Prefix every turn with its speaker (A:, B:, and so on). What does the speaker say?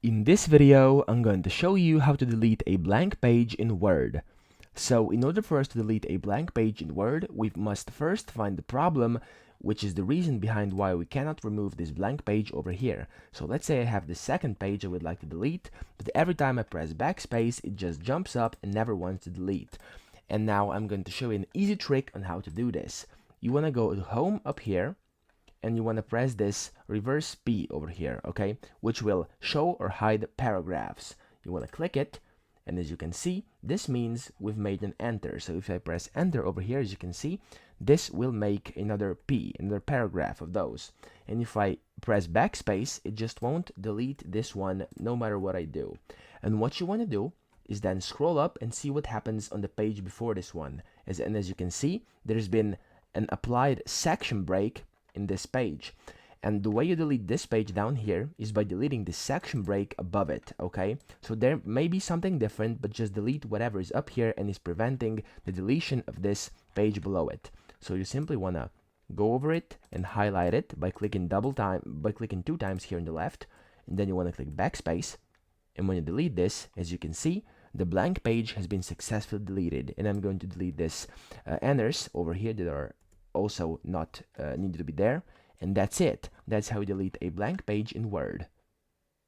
A: In this video, I'm going to show you how to delete a blank page in Word. So in order for us to delete a blank page in Word, we must first find the problem, which is the reason behind why we cannot remove this blank page over here. So let's say I have the second page I would like to delete, but every time I press backspace, it just jumps up and never wants to delete. And now I'm going to show you an easy trick on how to do this. You want to go to Home up here, and you want to press this reverse P over here, okay, which will show or hide paragraphs. You want to click it, and as you can see, this means we've made an enter. So if I press enter over here, as you can see, this will make another P, another paragraph of those. And if I press backspace, it just won't delete this one no matter what I do. And what you want to do is then scroll up and see what happens on the page before this one. And as you can see, there's been an applied section break in this page, and the way you delete this page down here is by deleting the section break above it. Okay, so there may be something different, but just delete whatever is up here and is preventing the deletion of this page below it. So you simply want to go over it and highlight it by clicking two times here on the left, and then you want to click backspace, and when you delete this, as you can see, the blank page has been successfully deleted. And I'm going to delete this enters over here that are also not needed to be there, and that's it. That's how you delete a blank page in Word.